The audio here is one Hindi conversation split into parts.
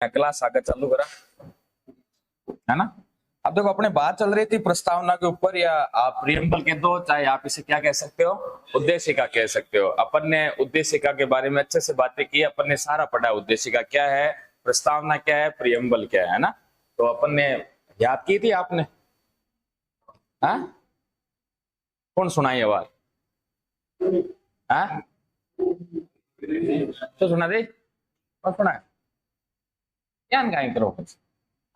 क्लास आगे चालू करा है ना। अब देखो अपने बात चल रही थी प्रस्तावना के ऊपर, या आप प्रियम्बल कह दो, चाहे आप इसे क्या कह सकते हो, उद्देशिका कह सकते हो। अपन ने उद्देशिका के बारे में अच्छे से बातें की, अपन ने सारा पढ़ा उद्देशिका क्या है, प्रस्तावना क्या है, प्रियम्बल क्या है ना। तो अपन ने याद की थी आपने, हाँ कौन सुनाई आवाज, हाँ तो सुना दे, कौन सुना है, ध्यान गाय करो।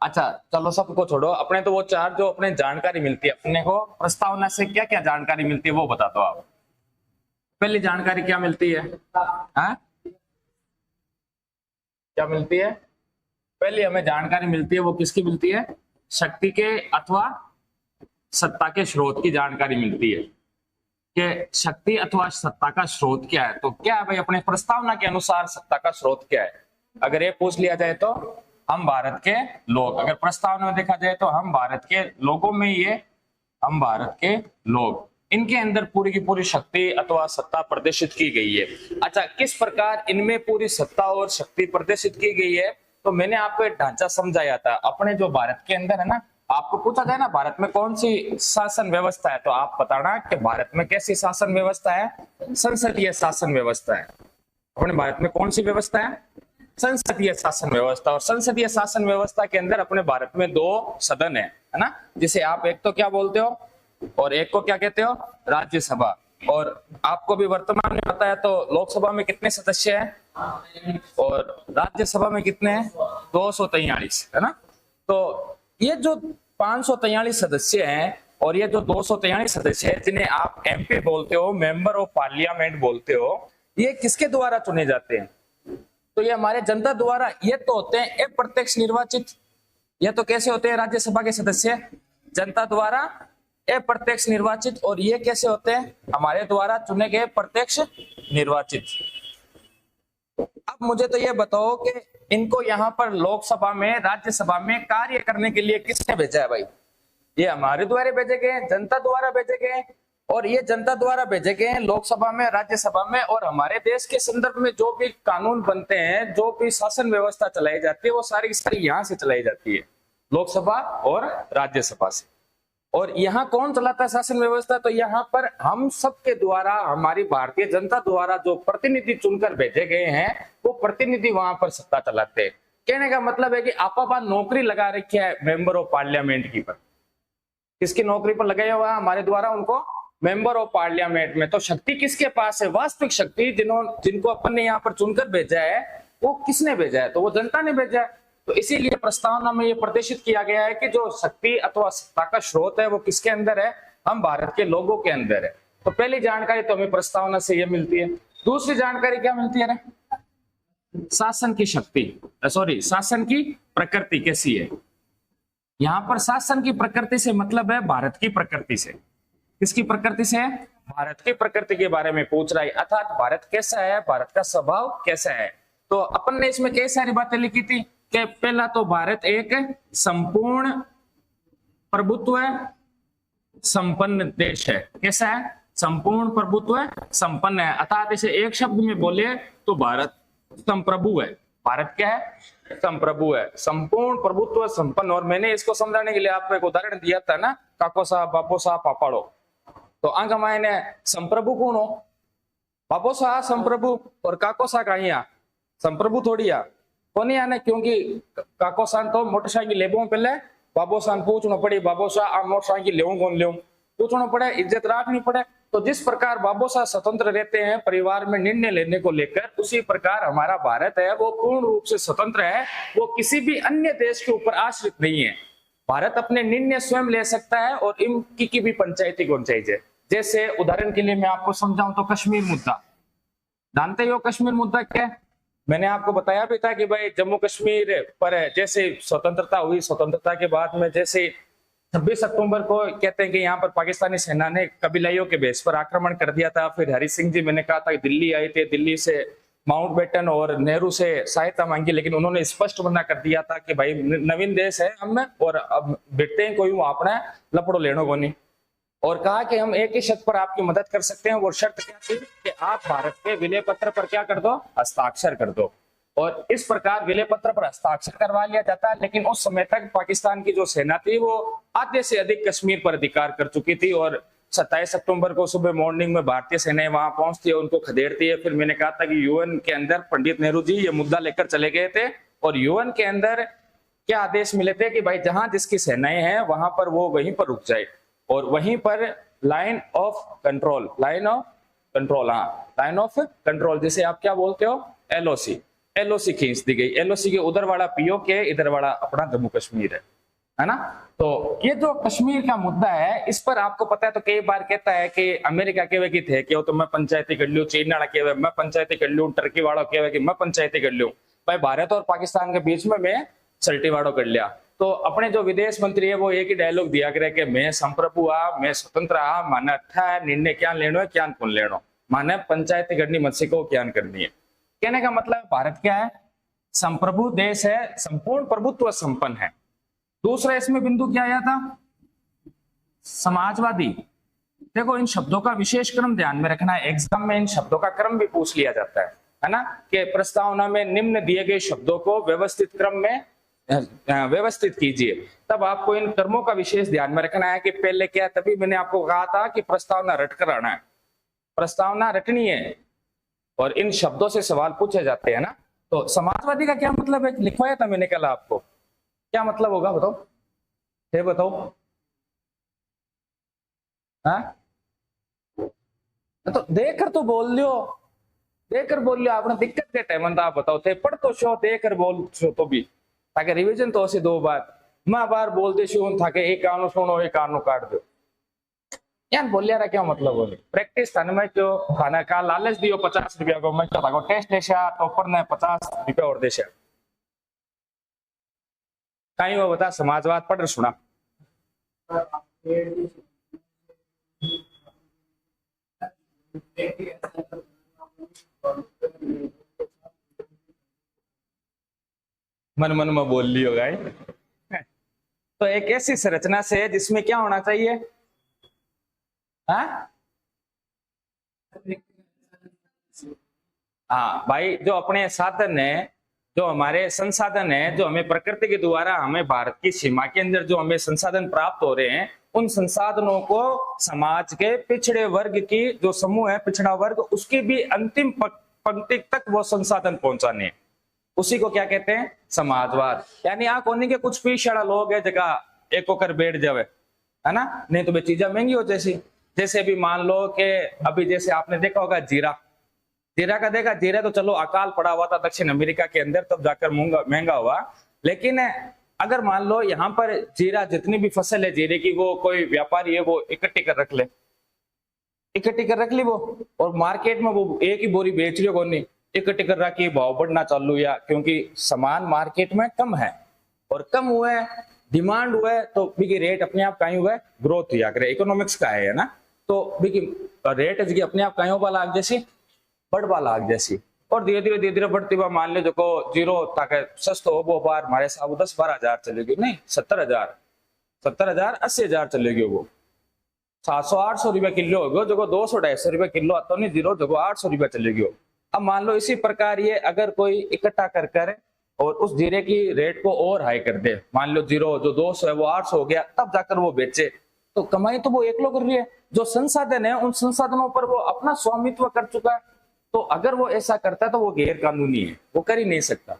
अच्छा चलो सबको छोड़ो, अपने तो वो चार जो अपने जानकारी मिलती है अपने को प्रस्तावना से, क्या क्या जानकारी मिलती है वो बता दो आप। पहली जानकारी क्या मिलती है, हाँ क्या मिलती है, पहली हमें जानकारी मिलती है वो किसकी मिलती है, शक्ति के अथवा सत्ता के स्रोत की जानकारी मिलती है कि शक्ति अथवा सत्ता का स्रोत क्या है। तो क्या है भाई, अपने प्रस्तावना के अनुसार सत्ता का स्रोत क्या है, अगर ये पूछ लिया जाए तो हम भारत के लोग, अगर प्रस्तावना में देखा जाए तो हम भारत के लोगों में ये, हम भारत के लोग, इनके अंदर पूरी की पूरी शक्ति अथवा सत्ता प्रदर्शित की गई है। अच्छा किस प्रकार इनमें पूरी सत्ता और शक्ति प्रदर्शित की गई है, तो मैंने आपको एक ढांचा समझाया था। अपने जो भारत के अंदर है ना, आपको पूछा जाए ना भारत में कौन सी शासन व्यवस्था है, तो आप बताना कि भारत में कैसी शासन व्यवस्था है, संसदीय शासन व्यवस्था है। अपने भारत में कौन सी व्यवस्था है, संसदीय शासन व्यवस्था। और संसदीय शासन व्यवस्था के अंदर अपने भारत में दो सदन है ना, जिसे आप एक तो क्या बोलते हो और एक को क्या कहते हो, राज्यसभा। और आपको भी वर्तमान में पता है तो लोकसभा में कितने सदस्य हैं और राज्यसभा में कितने हैं, 243 है ना। तो ये जो 543 सदस्य हैं और ये जो 243 सदस्य हैं जिन्हें आप एमपी बोलते हो, मेंबर ऑफ पार्लियामेंट बोलते हो, ये किसके द्वारा चुने जाते हैं, तो ये हमारे जनता द्वारा। ये तो होते हैं अप्रत्यक्ष निर्वाचित, ये तो कैसे होते हैं राज्यसभा के सदस्य, जनता द्वारा अप्रत्यक्ष निर्वाचित, और ये कैसे होते हैं, हमारे द्वारा चुने गए प्रत्यक्ष निर्वाचित। अब मुझे तो ये बताओ कि इनको यहाँ पर लोकसभा में, राज्यसभा में कार्य करने के लिए किसने भेजा है भाई, ये हमारे द्वारा भेजे गए, जनता द्वारा भेजे गए, और ये जनता द्वारा भेजे गए हैं लोकसभा में, राज्यसभा में। और हमारे देश के संदर्भ में जो भी कानून बनते हैं, जो भी शासन व्यवस्था चलाई जाती है, वो सारी की सारी यहाँ से चलाई जाती है, लोकसभा और राज्यसभा से। और यहाँ कौन चलाता है शासन व्यवस्था, तो यहाँ पर हम सबके द्वारा, हमारी भारतीय जनता द्वारा जो प्रतिनिधि चुनकर भेजे गए हैं, वो प्रतिनिधि वहां पर सत्ता चलाते हैं। कहने का मतलब है कि आपा नौकरी लगा रखी है मेंबर ऑफ पार्लियामेंट की पर, किसकी नौकरी पर लगाया हुआ है, हमारे द्वारा उनको मेंबर ऑफ पार्लियामेंट में। तो शक्ति किसके पास है, वास्तविक शक्ति जिनको अपन ने यहाँ पर चुनकर भेजा है, वो किसने भेजा है, तो वो जनता ने भेजा है। तो इसीलिए प्रस्तावना में ये प्रदर्शित किया गया है कि जो शक्ति अथवा सत्ता का स्रोत है वो किसके अंदर है, हम भारत के लोगों के अंदर है। तो पहली जानकारी तो हमें प्रस्तावना से ये मिलती है। दूसरी जानकारी क्या मिलती है, शासन की शक्ति, सॉरी शासन की प्रकृति कैसी है। यहाँ पर शासन की प्रकृति से मतलब है भारत की प्रकृति से, किसकी प्रकृति से, भारत की प्रकृति के बारे में पूछ रहा है, अर्थात भारत कैसा है, भारत का स्वभाव कैसा है। तो अपन ने इसमें कई सारी बातें लिखी थी कि पहला तो भारत एक संपूर्ण प्रभुत्व संपन्न देश है, कैसा है, संपूर्ण प्रभुत्व संपन्न है। अर्थात इसे एक शब्द में बोले तो भारत संप्रभु है। भारत क्या है, संप्रभु है, संपूर्ण प्रभुत्व संपन्न। और मैंने इसको समझाने के लिए आपको एक उदाहरण दिया था ना, काको साहब, बापो साहब, पापाड़ो। तो आंग मायने संप्रभु कौन हो, बापो साह संप्रभु, और काको साह कहीं संप्रभु थोड़ी आ कोनी आने, क्योंकि काको साह तो मोटरसाइकिल लेबो पहले बाबो साह पूछना पड़ी, बाबो साह आ मोटरसाइकिल लेऊं कौन लेऊं, पूछना पड़े, इज्जत रखनी पड़े। तो जिस प्रकार बाबो साह स्वतंत्र रहते हैं परिवार में निर्णय लेने को लेकर, उसी प्रकार हमारा भारत है वो पूर्ण रूप से स्वतंत्र है, वो किसी भी अन्य देश के ऊपर आश्रित नहीं है। भारत अपने निर्णय स्वयं ले सकता है और इनकी की भी पंचायती कौन चाहिए। जैसे उदाहरण के लिए मैं आपको समझाऊं तो कश्मीर मुद्दा, जानते हो कश्मीर मुद्दा क्या है, मैंने आपको बताया भी था कि भाई जम्मू कश्मीर पर जैसे स्वतंत्रता हुई, स्वतंत्रता के बाद में जैसे 26 अक्टूबर को कहते हैं कि यहाँ पर पाकिस्तानी सेना ने कबीलाइयों के बेस पर आक्रमण कर दिया था। फिर हरि सिंह जी, मैंने कहा था दिल्ली आए थे, दिल्ली से माउंटबेटन और नेहरू से सहायता मांगी, लेकिन उन्होंने स्पष्ट मना कर दिया था कि भाई नवीन देश है हम, और अब बेटे हैं कोई अपना लपड़ो लेनो को नहीं, और कहा कि हम एक ही शर्त पर आपकी मदद कर सकते हैं। वो शर्त क्या थी कि आप भारत के विलय पत्र पर क्या कर दो, हस्ताक्षर कर दो। और इस प्रकार विलय पत्र पर हस्ताक्षर करवा लिया जाता है। लेकिन उस समय तक पाकिस्तान की जो सेना थी वो आधे से अधिक कश्मीर पर अधिकार कर चुकी थी और 27 अक्टूबर को सुबह मॉर्निंग में भारतीय सेनाएं वहां पहुंचती है, उनको खदेड़ती है। फिर मैंने कहा था कि यूएन के अंदर पंडित नेहरू जी ये मुद्दा लेकर चले गए थे और यूएन के अंदर क्या आदेश मिले थे कि भाई जहां जिसकी सेनाएं हैं वहां पर वो वहीं पर रुक जाए और वहीं पर line of control, line of control, हाँ लाइन ऑफ कंट्रोल जिसे आप क्या बोलते हो, एलओसी, एलओसी खींच दी गई। एलओसी के उधर वाला पीओके, इधर वाला अपना जम्मू कश्मीर है ना। तो ये जो कश्मीर का मुद्दा है इस पर आपको पता है तो कई बार कहता है कि अमेरिका के वे की थे कि वो तो मैं पंचायती कर लूं, चीन वाला के मैं पंचायती कर लूं, टर्की वालों के वे कि मैं पंचायती कर लूं। भाई भारत और पाकिस्तान के बीच में मैं सल्टीवाड़ो कर लिया। तो अपने जो विदेश मंत्री है वो एक ही डायलॉग दिया करे कि मैं संप्रभु आ, मैं स्वतंत्र आ, माने अट्ठा है निर्णय क्या लेनो है क्या कौन लेनो, माने पंचायती करनी मत को क्या करनी है। कहने का मतलब भारत क्या है, संप्रभु देश है, संपूर्ण प्रभुत्व संपन्न है। दूसरा इसमें बिंदु क्या आया था, समाजवादी। देखो इन शब्दों का विशेष क्रम ध्यान में रखना है, एग्जाम में इन शब्दों का क्रम भी पूछ लिया जाता है ना, कि प्रस्तावना में निम्न दिए गए शब्दों को व्यवस्थित क्रम में व्यवस्थित कीजिए। तब आपको इन क्रमों का विशेष ध्यान में रखना है कि पहले क्या, तभी मैंने आपको कहा था कि प्रस्तावना रट कर आना है, प्रस्तावना रटनी है और इन शब्दों से सवाल पूछे जाते हैं ना। तो समाजवादी का क्या मतलब है, लिखवाया था मैंने कल आपको, क्या मतलब होगा बताओ, ये बताओ। हाँ तो देखकर तो बोल लियो, देखकर बोल लियो, आपने दिक्कत के टाइम आप बताओ थे पढ़ तो शो देखकर बोल शो तो भी ताकि रिवीजन तो ऐसे दो बार मैं बार बोलते शो था कि एक कानो सुनो एक कानो काट दो यार बोलिया रहा क्या मतलब बोले प्रैक्टिस था मैं क्यों खाना का लालच दियो 50 रुपया को मैं क्या टेस्ट लेशा तो ऊपर ने 50 रुपया और देशा कहीं वो बता समाजवाद पढ़ सुना मन मन में बोल ली होगा। तो एक ऐसी संरचना से जिसमें क्या होना चाहिए, हाँ भाई जो अपने साधन है, जो हमारे संसाधन है, जो हमें प्रकृति के द्वारा हमें भारत की सीमा के अंदर जो हमें संसाधन प्राप्त हो रहे हैं, उन संसाधनों को समाज के पिछड़े वर्ग की जो समूह है, पिछड़ा वर्ग, उसकी भी अंतिम पंक्ति तक वो संसाधन पहुंचाने, उसी को क्या कहते हैं, समाजवाद। यानी आप होने के कुछ पिछड़ा लोग है जगह एक होकर बैठ जावे, है ना, नहीं तो वे चीजें महंगी हो जैसी, जैसे अभी मान लो कि अभी जैसे आपने देखा होगा जीरा, जीरा का देखा, जीरा तो चलो अकाल पड़ा हुआ था दक्षिण अमेरिका के अंदर तब जाकर महंगा हुआ, लेकिन अगर मान लो यहाँ पर जीरा जितनी भी फसल है जीरे की वो कोई व्यापारी है वो इकट्ठी कर रख ले, इकट्ठी कर रख ली वो, और मार्केट में वो एक ही बोरी बेच रही हो नहीं, इकट्ठी कर रखी, भाव बढ़ना चालू या क्योंकि सामान मार्केट में कम है और कम हुआ है, डिमांड हुआ है, तो बिकी रेट अपने आप कहीं हुआ है, ग्रोथ हुआ करे, इकोनॉमिक्स का है ना, तो बिकी रेट अपने आप कहीं होगा लाग जैसी बढ़वा लाग जैसी, और धीरे धीरे बढ़ती हुआ मान लो जो को जीरो ताकि सस्तो हो वो बार हमारे साथ 10-12 हजार चलेगी, नहीं 70,000 80,000 चलेगी, वो 700-800 रुपया किलो होगा, जो 200-250 रुपया किलो आता नहीं जीरो, जो 800 रुपया चलेगी। अब मान लो इसी प्रकार ये अगर कोई इकट्ठा कर और उस जीरे की रेट को और हाई कर दे, मान लो जीरो जो 200 है वो 800 हो गया, तब जाकर वो बेचे, तो कमाई तो वो एक लोग कर रही है, जो संसाधन है उन संसाधनों पर वो अपना स्वामित्व कर चुका है, तो अगर वो ऐसा करता है तो वो गैर कानूनी है, वो कर ही नहीं सकता।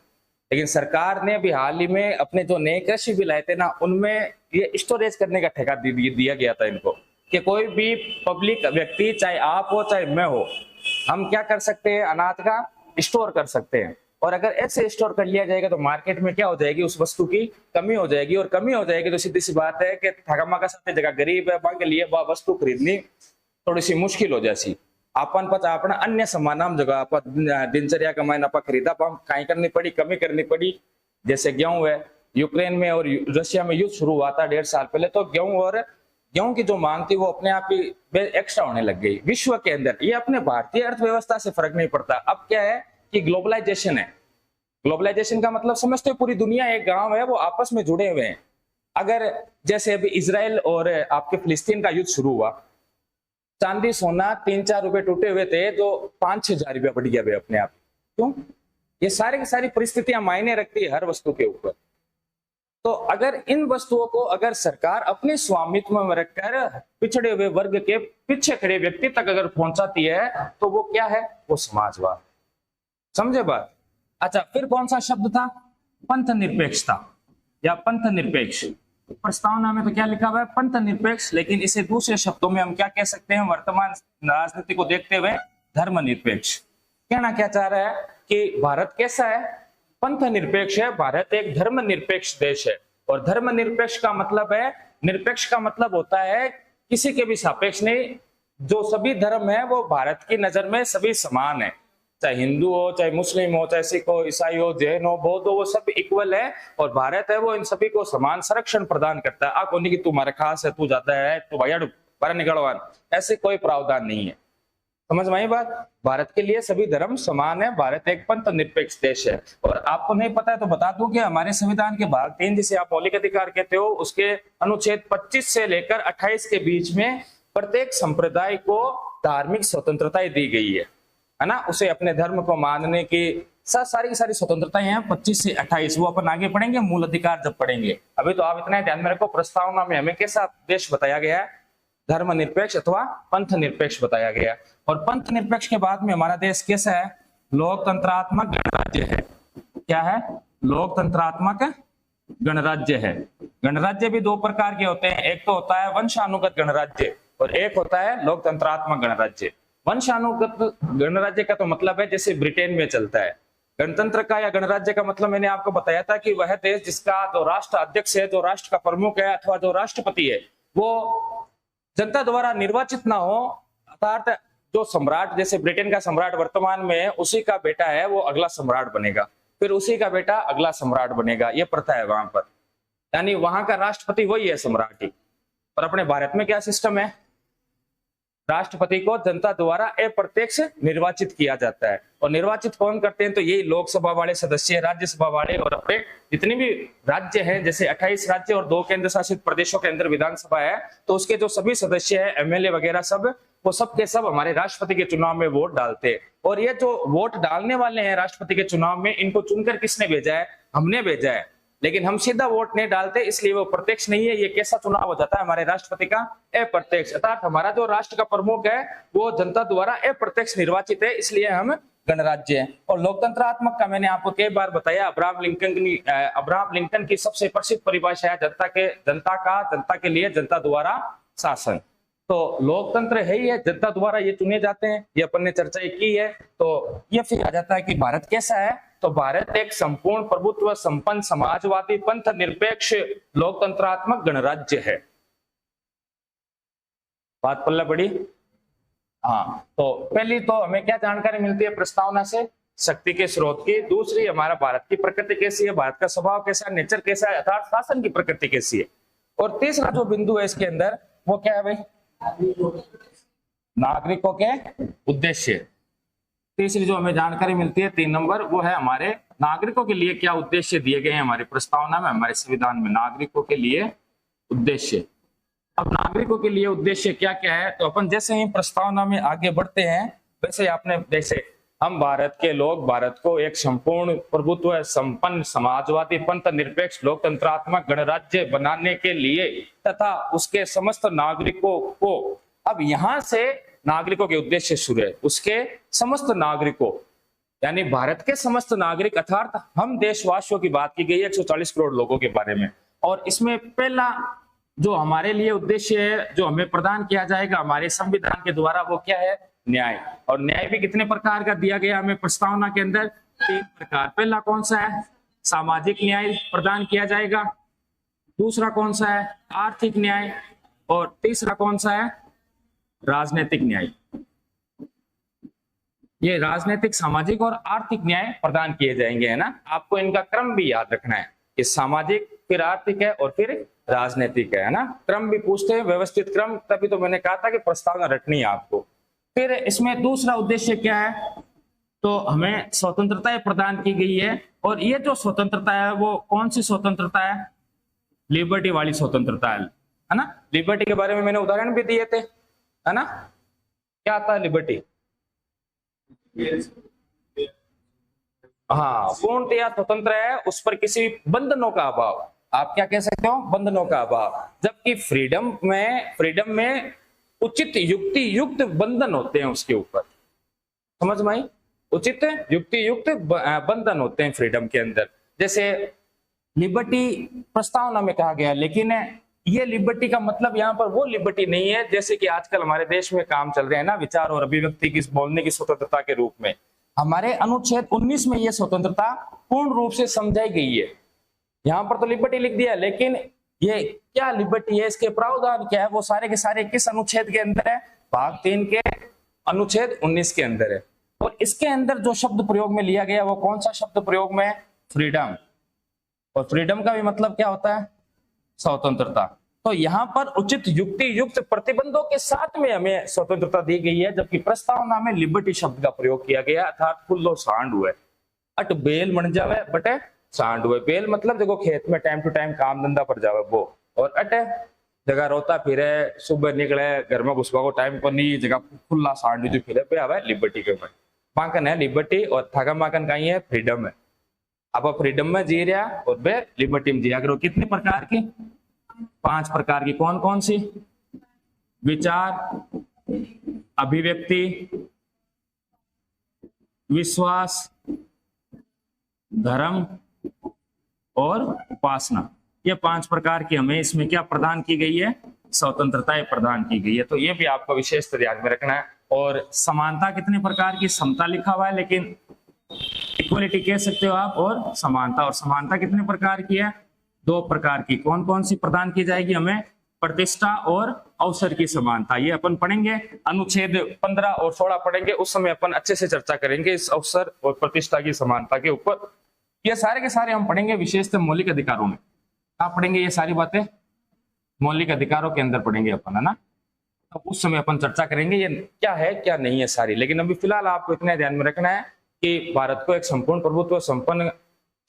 लेकिन सरकार ने अभी हाल ही में अपने जो नए कृषि बिल आए थे ना, उनमें ये स्टोरेज करने का ठेका दिया गया था इनको, कि कोई भी पब्लिक व्यक्ति, चाहे आप हो चाहे मैं हो, हम क्या कर सकते हैं, अनाज का स्टोर कर सकते हैं, और अगर ऐसे स्टोर कर लिया जाएगा तो मार्केट में क्या हो जाएगी, उस वस्तु की कमी हो जाएगी, और कमी हो जाएगी तो सीधी सी बात है कि ठगमा का साथ जगह गरीब है वहां के लिए वह वस्तु खरीदनी थोड़ी सी मुश्किल हो जाती। अपन पता अपना अन्य सामान जगह दिनचर्या का मैंने खरीदा कहीं करनी पड़ी, कमी करनी पड़ी, जैसे गेहूं है, यूक्रेन में और रशिया में युद्ध शुरू हुआ था 1.5 साल पहले, तो गेहूं की जो मांग थी वो अपने आप ही एक्स्ट्रा होने लग गई विश्व के अंदर। ये अपने भारतीय अर्थव्यवस्था से फर्क नहीं पड़ता। अब क्या है कि ग्लोबलाइजेशन है, ग्लोबलाइजेशन का मतलब समझते हो पूरी दुनिया एक गांव है, वो आपस में जुड़े हुए हैं। अगर जैसे अभी इजराइल और आपके फिलिस्तीन का युद्ध शुरू हुआ, चांदी सोना 3-4 रुपए टूटे हुए थे, जो 5-6 हजार रुपया बढ़ गया अपने आप। क्यों? ये सारी की सारी परिस्थितियां मायने रखती है हर वस्तु के ऊपर। तो अगर इन वस्तुओं को अगर सरकार अपने स्वामित्व में रखकर पिछड़े हुए वर्ग के पीछे खड़े व्यक्ति तक अगर पहुंचाती है तो वो क्या है, वो समाजवाद। समझे बात? अच्छा, फिर कौन सा शब्द था? पंथ निरपेक्षता या पंथ निरपेक्ष। प्रस्तावना में तो क्या लिखा हुआ है? पंथ निरपेक्ष, लेकिन इसे दूसरे शब्दों में हम क्या कह सकते हैं वर्तमान राजनीति को देखते हुए? धर्म निरपेक्ष। कहना क्या चाह रहा है कि भारत कैसा है? पंथ निरपेक्ष है। भारत एक धर्म निरपेक्ष देश है। और धर्म निरपेक्ष का मतलब है, निरपेक्ष का मतलब होता है किसी के भी सापेक्ष नहीं, जो सभी धर्म है वो भारत की नजर में सभी समान है, चाहे हिंदू हो, चाहे मुस्लिम हो, चाहे सिख हो, ईसाई हो, जैन हो, बौद्ध हो, वो सब इक्वल है। और भारत है वो इन सभी को समान संरक्षण प्रदान करता है। आप कि तू हमारा खास है, तू जाता है, तो भैया बाहर निकलवान, ऐसे कोई प्रावधान नहीं है। समझ में आई बात? भारत के लिए सभी धर्म समान है। भारत एक पंथ निरपेक्ष देश है। और आपको नहीं पता है तो बता दूं कि हमारे संविधान के भाग 3 जिसे आप मौलिक अधिकार कहते हो, उसके अनुच्छेद 25 से लेकर 28 के बीच में प्रत्येक संप्रदाय को धार्मिक स्वतंत्रता दी गई है ना? उसे अपने धर्म को मानने की सारी की सारी स्वतंत्रताएं हैं 25 से 28। वो अपन आगे पढ़ेंगे मूल अधिकार जब पढ़ेंगे। अभी तो आप इतना ध्यान में रखो, प्रस्तावना में हमें कैसा देश बताया गया है? धर्म निरपेक्ष अथवा पंथ निरपेक्ष बताया गया। और पंथ निरपेक्ष के बाद में हमारा देश कैसा है? लोकतंत्रात्मक गणराज्य है। क्या है? लोकतंत्रात्मक गणराज्य है। गणराज्य भी दो प्रकार के होते हैं, एक तो होता है वंशानुगत गणराज्य और एक होता है लोकतंत्रात्मक गणराज्य। वंशानुगत गणराज्य का तो मतलब है जैसे ब्रिटेन में चलता है। गणतंत्र का या गणराज्य का मतलब मैंने आपको बताया था कि वह देश जिसका जो राष्ट्र अध्यक्ष है, जो राष्ट्र का प्रमुख है अथवा जो राष्ट्रपति है, वो जनता द्वारा निर्वाचित ना हो, अर्थात जो सम्राट, जैसे ब्रिटेन का सम्राट वर्तमान में है, उसी का बेटा है वो अगला सम्राट बनेगा, फिर उसी का बेटा अगला सम्राट बनेगा। ये प्रथा है वहां पर, यानी वहां का राष्ट्रपति वही है, सम्राट ही। और अपने भारत में क्या सिस्टम है? राष्ट्रपति को जनता द्वारा अप्रत्यक्ष निर्वाचित किया जाता है। और निर्वाचित कौन करते हैं? तो यही लोकसभा वाले सदस्य, राज्यसभा वाले और अपने जितने भी राज्य हैं, जैसे 28 राज्य और 2 केंद्र शासित प्रदेशों के अंदर विधानसभा है, तो उसके जो सभी सदस्य हैं, एमएलए वगैरह सब, वो सब के सब हमारे राष्ट्रपति के चुनाव में वोट डालते हैं। और ये जो वोट डालने वाले हैं राष्ट्रपति के चुनाव में, इनको चुनकर किसने भेजा है? हमने भेजा है। लेकिन हम सीधा वोट नहीं डालते, इसलिए वो प्रत्यक्ष नहीं है। ये कैसा चुनाव हो जाता है हमारे राष्ट्रपति का? अप्रत्यक्ष। अर्थात हमारा जो राष्ट्र का प्रमुख है वो जनता द्वारा अप्रत्यक्ष निर्वाचित है, इसलिए हम गणराज्य है। और लोकतंत्रात्मक का मैंने आपको कई बार बताया, अब्राहम लिंकन की सबसे प्रसिद्ध परिभाषा है जनता के लिए जनता द्वारा शासन। तो लोकतंत्र है ही है, जनता द्वारा ये चुने जाते हैं, ये अपन ने चर्चा की है। तो ये फिर आ जाता है कि भारत कैसा है? तो भारत एक संपूर्ण प्रभुत्व संपन्न समाजवादी पंथ निरपेक्ष लोकतंत्रात्मक गणराज्य है। बात पल्ला पड़ी? हाँ, तो पहली तो हमें क्या जानकारी मिलती है प्रस्तावना से? शक्ति के स्रोत की। दूसरी, हमारा भारत की प्रकृति कैसी है, भारत का स्वभाव कैसा है, नेचर कैसा है, अर्थात शासन की प्रकृति कैसी है। और तीसरा जो बिंदु है इसके अंदर वो क्या है भाई? नागरिकों के उद्देश्य। तीसरी जो हमें जानकारी मिलती है 3 नंबर, वो है हमारे नागरिकों के लिए क्या उद्देश्य दिए गए हैं हमारी प्रस्तावना में, हमारे संविधान में। नागरिकों के लिए उद्देश्य। अब नागरिकों के लिए उद्देश्य क्या क्या है? तो अपन जैसे ही प्रस्तावना में आगे बढ़ते हैं, वैसे आपने जैसे हम भारत के लोग भारत को एक संपूर्ण प्रभुत्व संपन्न समाजवादी पंथ निरपेक्ष लोकतंत्रात्मक गणराज्य बनाने के लिए तथा उसके समस्त नागरिकों को, अब यहां से नागरिकों के उद्देश्य शुरू है, उसके समस्त नागरिकों यानी भारत के समस्त नागरिक, अर्थात हम देशवासियों की बात की गई है 140 करोड़ लोगों के बारे में। और इसमें पहला जो हमारे लिए उद्देश्य है, जो हमें प्रदान किया जाएगा हमारे संविधान के द्वारा, वो क्या है? न्याय। और न्याय भी कितने प्रकार का दिया गया हमें प्रस्तावना के अंदर? 3 प्रकार। पहला कौन सा है? सामाजिक न्याय प्रदान किया जाएगा। दूसरा कौन सा है? आर्थिक न्याय। और तीसरा कौन सा है? राजनीतिक न्याय। ये राजनीतिक, सामाजिक और आर्थिक न्याय प्रदान किए जाएंगे, है ना? आपको इनका क्रम भी याद रखना है कि सामाजिक, फिर आर्थिक है और फिर राजनीतिक है ना? क्रम भी पूछते हैं, व्यवस्थित क्रम। तभी तो मैंने कहा था कि प्रस्तावना रटनी है आपको। फिर इसमें दूसरा उद्देश्य क्या है? तो हमें स्वतंत्रता प्रदान की गई है। और ये जो स्वतंत्रता है वो कौन सी स्वतंत्रता है? लिबर्टी वाली स्वतंत्रता है ना? लिबर्टी के बारे में मैंने उदाहरण भी दिए थे, है ना? क्या आता है लिबर्टी? हाँ, पूर्णतया स्वतंत्र है, उस पर किसी बंधनों का अभाव, आप क्या कह सकते हो, बंधनों का अभाव। जबकि फ्रीडम में उचित युक्ति युक्त बंधन होते हैं उसके ऊपर, समझ में आई, उचित युक्ति युक्त बंधन होते हैं फ्रीडम के अंदर। जैसे लिबर्टी प्रस्तावना में कहा गया, लेकिन ये लिबर्टी का मतलब यहाँ पर वो लिबर्टी नहीं है जैसे कि आजकल हमारे देश में काम चल रहे हैं ना, विचार और अभिव्यक्ति की, बोलने की स्वतंत्रता के रूप में। हमारे अनुच्छेद 19 में ये स्वतंत्रता पूर्ण रूप से समझाई गई है। यहाँ पर तो लिबर्टी लिख दिया, लेकिन ये क्या लिबर्टी है, इसके प्रावधान क्या है, वो सारे के सारे किस अनुच्छेद के अंदर है, भाग 3 के अनुच्छेद 19 के अंदर है। और इसके अंदर जो शब्द प्रयोग में लिया गया वो कौन सा शब्द प्रयोग में, फ्रीडम। और फ्रीडम का भी मतलब क्या होता है, स्वतंत्रता। तो यहाँ पर उचित युक्ति युक्त प्रतिबंधों के साथ में हमें स्वतंत्रता दी गई है, जबकि प्रस्तावना में लिबर्टी शब्द का प्रयोग किया गया, अर्थात खुल्लो सांड हुए, अट बेल बन जावे बटे सांड हुए। बेल मतलब देखो खेत में टाइम टू टाइम काम धंधा पर जावे वो, और अट जगह रोता फिरे, सुबह निकले घर में घुसवा को टाइम पर नहीं, जगह खुला सांड जो फिरे पे आवे लिबर्टी के ऊपर। माकन है लिबर्टी, और थाका माकन कहीं है, फ्रीडम है। अब फ्रीडम में जी रहा और बे लिबर्टी में जिया करो। कितने प्रकार की, 5 प्रकार की। कौन कौन सी, विचार, अभिव्यक्ति, विश्वास, धर्म और उपासना। ये 5 प्रकार की हमें इसमें क्या प्रदान की गई है, स्वतंत्रता प्रदान की गई है। तो ये भी आपको विशेष ध्यान में रखना है। और समानता कितने प्रकार की, समता लिखा हुआ है लेकिन इक्वलिटी कह सकते हो आप, और समानता। और समानता कितने प्रकार की है, 2 प्रकार की। कौन कौन सी प्रदान की जाएगी हमें, प्रतिष्ठा और अवसर की समानता। ये अपन पढ़ेंगे, अनुच्छेद 15 और 16 पढ़ेंगे, उस समय अपन अच्छे से चर्चा करेंगे इस अवसर और प्रतिष्ठा की समानता के ऊपर। ये सारे के सारे हम पढ़ेंगे विशेषतः मौलिक अधिकारों में। आप पढ़ेंगे ये सारी बातें मौलिक अधिकारों के अंदर पढ़ेंगे अपन, है ना। तो उस समय अपन चर्चा करेंगे ये क्या है क्या नहीं है सारी। लेकिन अभी फिलहाल आपको इतना ध्यान में रखना है कि भारत को एक संपूर्ण प्रभुत्व संपन्न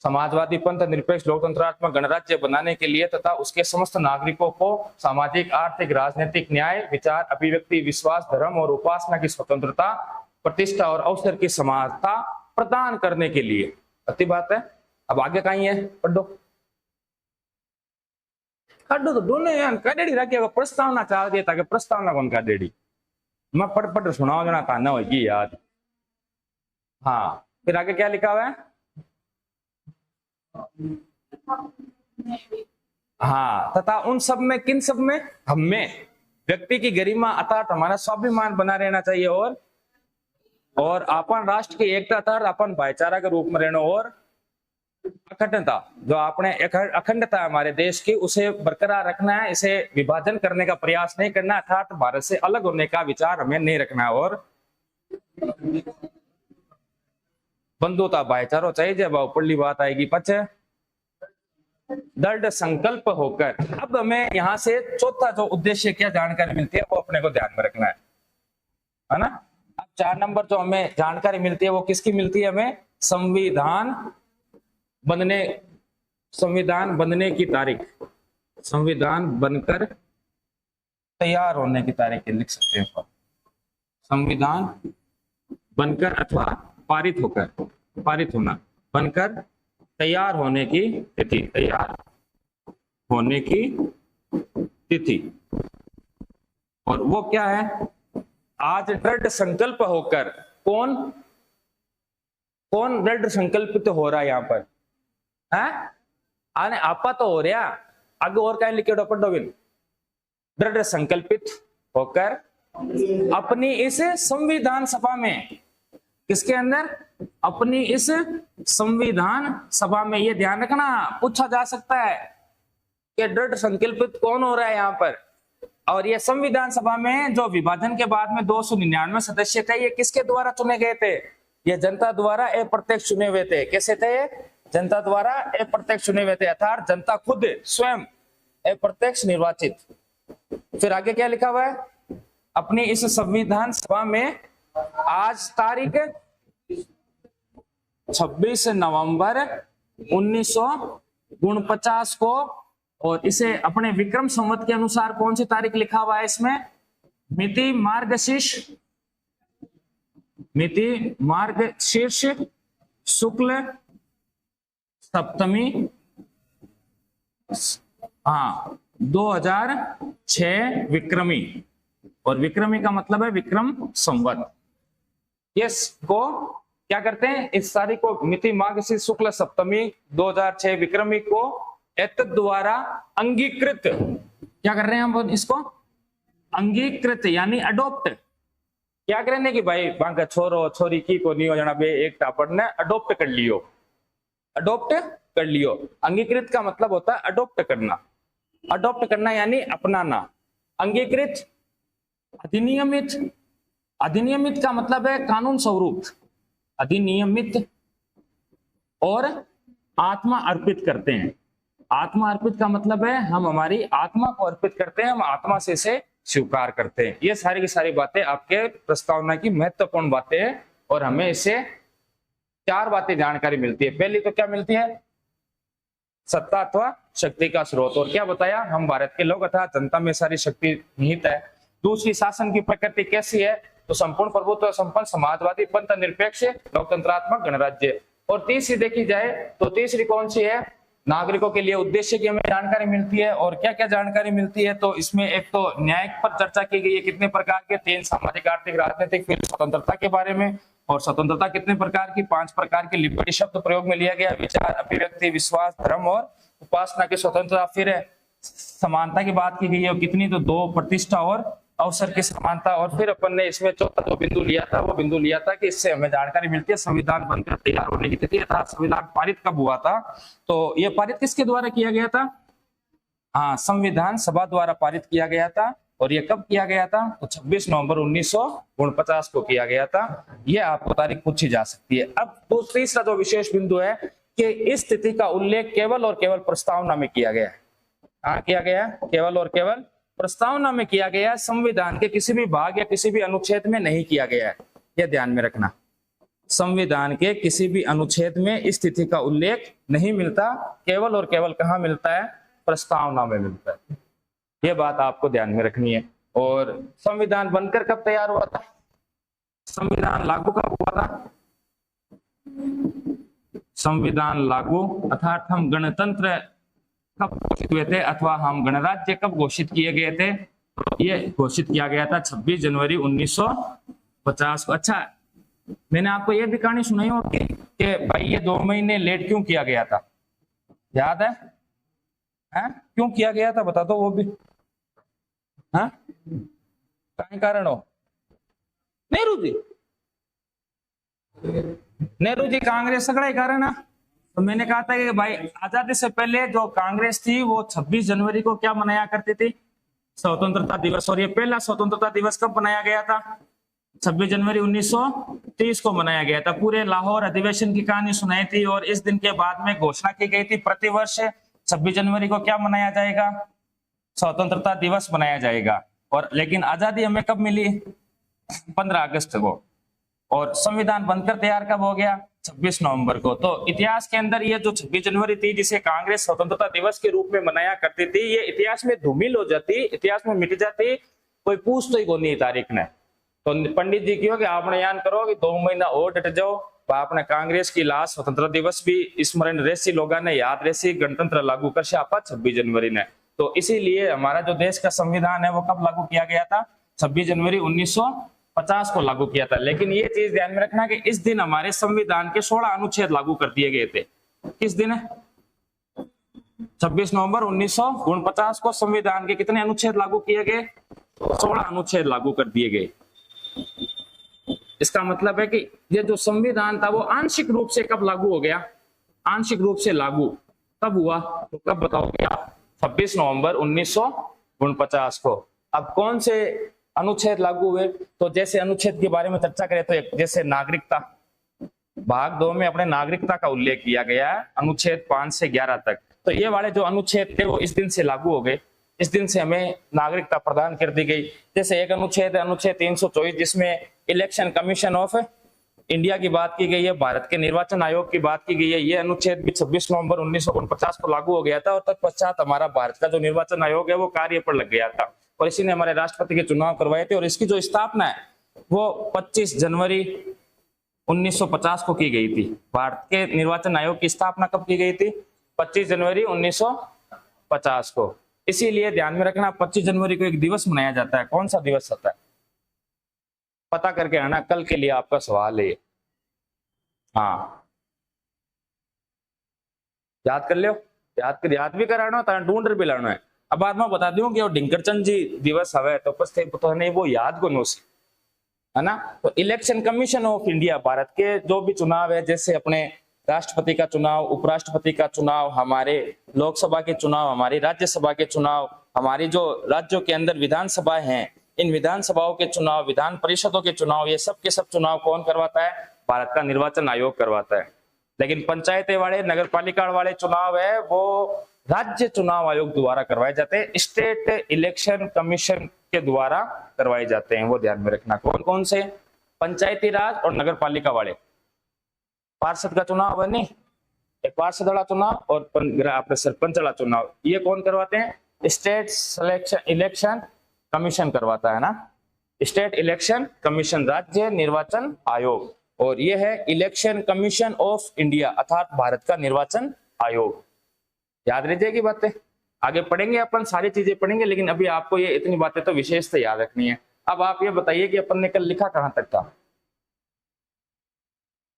समाजवादी पंथ निरपेक्ष लोकतंत्रात्मक गणराज्य बनाने के लिए तथा उसके समस्त नागरिकों को सामाजिक, आर्थिक, राजनीतिक न्याय, विचार, अभिव्यक्ति, विश्वास, धर्म और उपासना की स्वतंत्रता, प्रतिष्ठा और अवसर की समानता प्रदान करने के लिए। अच्छी बात है। अब आगे कहीं है, पढ़ दो, तो दोनों यार काडेड़ी रखिएगा। प्रस्तावना चाह दिया ताकि प्रस्तावना कौन काडेड़ी, मैं पढ़ सुनाओ जना ताना होगी याद। हाँ, फिर आगे क्या लिखा हुआ है, हाँ, तथा उन सब में, किन सब में, हमें व्यक्ति की गरिमा अर्थात हमारा स्वाभिमान बना रहना चाहिए, और अपन राष्ट्र की एकता अर्थात अपन भाईचारा के रूप में रहना, और अखंडता, जो आपने अखंडता हमारे देश की उसे बरकरार रखना है। इसे विभाजन करने का प्रयास नहीं करना, अर्थात भारत से अलग होने का विचार हमें नहीं रखना। और बंधुता भाईचारा चाहिए। जब ऊपरली बात आएगी पचे दृढ़ संकल्प होकर। अब हमें यहाँ से चौथा जो उद्देश्य क्या जानकारी मिलती है वो अपने को ध्यान में रखना है ना। अब 4 नंबर जो हमें जानकारी मिलती है वो किसकी मिलती है, हमें संविधान बनने की तारीख, संविधान बनकर तैयार होने की तारीख लिख सकते हैं। संविधान बनकर अथवा पारित होना, बनकर तैयार होने की तिथि, तैयार होने की तिथि। और वो क्या है, आज दृढ़ संकल्प होकर, कौन दृढ़ संकल्पित हो रहा है यहाँ पर, है आने आपा तो हो रहा, आगे और क्या लिखे पढ़ोबिन, दृढ़ संकल्पित होकर अपनी इस संविधान सभा में, किसके अंदर, अपनी इस संविधान सभा में। ये ध्यान रखना, पूछा जा सकता है कि दृढ़ संकल्पित कौन हो रहा है यहाँ पर। और ये संविधान सभा में जो विभाजन के बाद में 299 सदस्य थे, ये किसके द्वारा चुने गए थे, ये जनता द्वारा अप्रत्यक्ष चुने हुए थे। कैसे थे, जनता द्वारा अप्रत्यक्ष चुने हुए थे, अर्थात जनता खुद स्वयं अप्रत्यक्ष निर्वाचित। फिर आगे क्या लिखा हुआ है, अपनी इस संविधान सभा में आज तारीख 26 नवंबर 1949 को, और इसे अपने विक्रम संवत के अनुसार कौन सी तारीख लिखा हुआ है इसमें, मिति मार्गशीर्ष शुक्ल सप्तमी, हाँ 2006 विक्रमी, और विक्रमी का मतलब है विक्रम संवत। इसको क्या करते हैं, इस तारीख को मिति माघ शुक्ल सप्तमी 2006 विक्रमी को एतद द्वारा अंगीकृत, क्या कर रहे हैं हम इसको, अंगीकृत यानी अडोप्ट, क्या करें कि भाई बांका छोरो छोरी की को नहीं हो जाना बे, एक टापड़ ने अडोप्ट कर लियो, अडोप्ट कर लियो। अंगीकृत का मतलब होता है अडोप्ट करना, अडोप्ट करना यानी अपनाना। अंगीकृत, अधिनियमित, अधिनियमित का मतलब है कानून स्वरूप, अधिनियमित, और आत्मा अर्पित करते हैं। आत्मा अर्पित का मतलब है हम हमारी आत्मा को अर्पित करते हैं, हम आत्मा से इसे स्वीकार करते हैं। ये सारी की सारी बातें आपके प्रस्तावना की महत्वपूर्ण बातें हैं, और हमें इससे 4 बातें जानकारी मिलती है। पहली तो क्या मिलती है, सत्ता अथवा शक्ति का स्रोत, और क्या बताया, हम भारत के लोग अथवा जनता में सारी शक्ति निहित है। दूसरी, शासन की प्रकृति कैसी है, तो संपूर्ण प्रभुत्व संपन्न समाजवादी पंथ निरपेक्ष लोकतंत्रात्मक गणराज्य। और तीसरी देखी जाए तो तीसरी कौन सी है, नागरिकों के लिए उद्देश्य की हमें जानकारी मिलती है। और क्या क्या जानकारी मिलती है, तो इसमें एक तो न्याय पर चर्चा की गई है, कितने प्रकार के, 3 सामाजिक आर्थिक राजनीतिक, फिर स्वतंत्रता के बारे में, और स्वतंत्रता कितने प्रकार की, 5 प्रकार की लिबर्टी शब्द प्रयोग में लिया गया, विचार, अभिव्यक्ति, विश्वास, धर्म और उपासना की स्वतंत्रता। फिर समानता की बात की गई है, कितनी, तो 2, प्रतिष्ठा और अवसर की समानता। और फिर अपन ने इसमें चौथा जो बिंदु लिया था, वो बिंदु लिया था कि इससे हमें जानकारी मिलती है संविधान बनकर तैयार होने की तिथि, अर्थात संविधान पारित कब हुआ था। तो ये पारित किसके द्वारा किया गया था, हाँ संविधान सभा द्वारा पारित किया गया था। और ये कब किया गया था, तो 26 नवंबर 1949 को किया गया था। ये आपको तारीख पूछी जा सकती है। अब तीसरा जो विशेष बिंदु है कि इस तिथि का उल्लेख केवल और केवल प्रस्तावना में किया गया है। कहाँ किया गया, केवल और केवल प्रस्तावना में किया गया है, संविधान के किसी भी भाग या किसी भी अनुच्छेद में नहीं किया गया है। यह ध्यान में रखना, संविधान के किसी भी अनुच्छेद में इस तिथि का उल्लेख नहीं मिलता, केवल और केवल कहाँ मिलता है, प्रस्तावना में मिलता है। यह बात आपको ध्यान में रखनी है। और संविधान बनकर कब तैयार हुआ था, संविधान लागू कब हुआ था, संविधान लागू अर्थात हम गणतंत्र कब घोषित हुए थे, अथवा हम गणराज्य कब घोषित किए गए थे, ये घोषित किया गया था 26 जनवरी 1950 को। अच्छा, मैंने आपको ये भी कहानी सुनाई होगी कि भाई ये 2 महीने लेट क्यों किया गया था, याद है? क्यों किया गया था बता दो वो भी, हाँ क्या कारण हो? नेहरू जी कांग्रेस सगड़ा कारण है। तो मैंने कहा था कि भाई आजादी से पहले जो कांग्रेस थी वो 26 जनवरी को क्या मनाया करती थी, स्वतंत्रता दिवस। और ये पहला स्वतंत्रता दिवस कब मनाया गया था, 26 जनवरी 1930 को मनाया गया था। पूरे लाहौर अधिवेशन की कहानी सुनाई थी, और इस दिन के बाद में घोषणा की गई थी प्रतिवर्ष 26 जनवरी को क्या मनाया जाएगा, स्वतंत्रता दिवस मनाया जाएगा। और लेकिन आजादी हमें कब मिली, 15 अगस्त को। और संविधान बनकर तैयार कब हो गया, 26 नवंबर को। तो इतिहास के अंदर ये जो 26 जनवरी थी, जिसे कांग्रेस स्वतंत्रता दिवस के रूप में मनाया करती थी, ये इतिहास में धूमिल हो जाती, इतिहास में मिट जाती, कोई पूछ तो ही को नहीं तारीख ने। तो पंडित जी क्यों कि आपने यान करो कि 2 महीना और डट जाओ, आपने कांग्रेस की लास्ट स्वतंत्रता दिवस भी स्मरण रेसी लोगों ने याद रेसी, गणतंत्र लागू कर छापा 26 जनवरी ने। तो इसीलिए हमारा जो देश का संविधान है वो कब लागू किया गया था, 26 जनवरी 1950 को लागू किया था। लेकिन ये चीज ध्यान में रखना कि इस दिन हमारे संविधान के 16 अनुच्छेद लागू कर दिए गए थे। किस दिन है, 26 नवंबर 1949 को संविधान के कितने अनुच्छेद लागू किए गए, 16 अनुच्छेद लागू कर दिए गए। इसका मतलब है कि ये जो संविधान था वो आंशिक रूप से कब लागू हो गया, आंशिक रूप से लागू कब हुआ, तो कब बताओगे आप, 26 नवंबर 1949 को। अब कौन से अनुच्छेद लागू हुए, तो जैसे अनुच्छेद के बारे में चर्चा करें तो जैसे नागरिकता, भाग 2 में अपने नागरिकता का उल्लेख किया गया है, अनुच्छेद 5 से 11 तक। तो ये वाले जो अनुच्छेद थे वो इस दिन से लागू हो गए, इस दिन से हमें नागरिकता प्रदान कर दी गई। जैसे एक अनुच्छेद है अनुच्छेद 324, जिसमें इलेक्शन कमीशन ऑफ इंडिया की बात की गई है, भारत के निर्वाचन आयोग की बात की गई है। ये अनुच्छेद भी 26 नवंबर 1949 को लागू हो गया था, और तत्पश्चात हमारा भारत का जो निर्वाचन आयोग है वो कार्य पर लग गया था, और इसी ने हमारे राष्ट्रपति के चुनाव करवाए थे। और इसकी जो स्थापना है वो 25 जनवरी 1950 को की गई थी। भारत के निर्वाचन आयोग की स्थापना कब की गई थी? 25 जनवरी 1950 को। इसीलिए ध्यान में रखना 25 जनवरी को एक दिवस मनाया जाता है। कौन सा दिवस होता है पता करके आना, कल के लिए आपका सवाल है। हाँ याद कर लियो, याद भी कराना है, ढूंढ भी लाना है। अब बाद में बता दूं कि डिंकरचंद जी दिवस हवे तो पछते तो नहीं वो याद को नोसी है ना। तो election commission of India, Bharat के जो भी चुनाव है, जैसे अपने राष्ट्रपति का चुनाव, उपराष्ट्रपति का चुनाव, हमारे लोकसभा के चुनाव, हमारी राज्यसभा के चुनाव, हमारी जो राज्यों के अंदर विधानसभा हैं, इन विधानसभाओं के चुनाव, विधान परिषदों के चुनाव, ये सब के सब चुनाव कौन करवाता है? भारत का निर्वाचन आयोग करवाता है। लेकिन पंचायतें वाले, नगर पालिका वाले चुनाव है वो राज्य चुनाव आयोग द्वारा करवाए जाते हैं, स्टेट इलेक्शन कमीशन के द्वारा करवाए जाते हैं। वो ध्यान में रखना। कौन कौन से? पंचायती राज और नगर पालिका वाले। पार्षद का चुनाव है नहीं, एक पार्षद वाला चुनाव और अपने सरपंच वाला चुनाव, ये कौन करवाते हैं? स्टेट सिलेक्शन इलेक्शन कमीशन करवाता है ना, स्टेट इलेक्शन कमीशन, राज्य निर्वाचन आयोग। और ये है इलेक्शन कमीशन ऑफ इंडिया, अर्थात भारत का निर्वाचन आयोग। याद रह जाएगी बातें, आगे पढ़ेंगे अपन, सारी चीजें पढ़ेंगे, लेकिन अभी आपको ये इतनी बातें तो विशेष से याद रखनी है। अब आप ये बताइए कि अपन ने कल लिखा कहां तक था?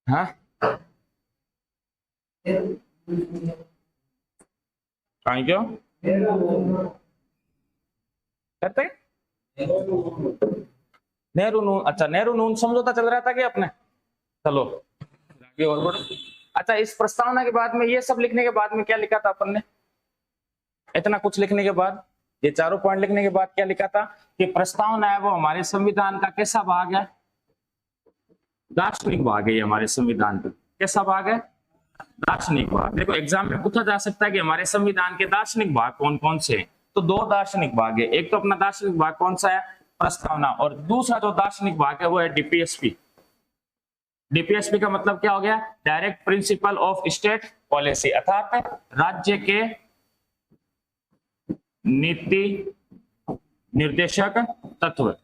हाँ क्यों करते? नेहरू नून, अच्छा नेहरू नून समझौता चल रहा था कि अपने? चलो आगे और बढ़ो। अच्छा, इस प्रस्तावना के बाद में, ये सब लिखने के बाद में क्या लिखा था अपन ने? इतना कुछ लिखने के बाद, ये चारों पॉइंट लिखने के बाद क्या लिखा था कि प्रस्तावना है वो हमारे संविधान का कैसा भाग है? दार्शनिक भाग है। हमारे संविधान का कैसा भाग है? दार्शनिक भाग। देखो एग्जाम में पूछा जा सकता है कि हमारे संविधान के दार्शनिक भाग कौन कौन से हैं? तो दो दार्शनिक भाग है। एक तो अपना दार्शनिक भाग कौन सा है? प्रस्तावना। और दूसरा जो दार्शनिक भाग है वो है डीपीएसपी। डीपीएसपी का मतलब क्या हो गया? Direct principle of state policy, अर्थात राज्य के नीति निर्देशक तत्व।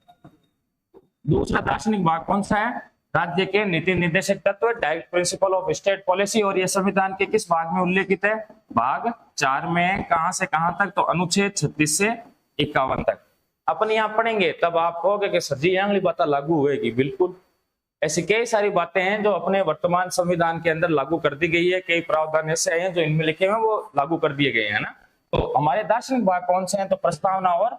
दूसरा दार्शनिक भाग कौन सा है? राज्य के नीति निर्देशक तत्व, direct principle of state policy. और ये संविधान के किस भाग में उल्लेखित है? भाग 4 में। कहां से कहां तक? तो अनुच्छेद 36 से 51 तक। अपन यहाँ पढ़ेंगे तब आप कहोगे कि सर जी अगली बात लागू हुएगी। बिल्कुल, ऐसी कई सारी बातें हैं जो अपने वर्तमान संविधान के अंदर लागू कर दी गई है। कई प्रावधान ऐसे हैं जो इनमें लिखे हुए हैं वो लागू कर दिए गए हैं ना। तो हमारे दार्शनिक भाग कौन से हैं? तो प्रस्तावना और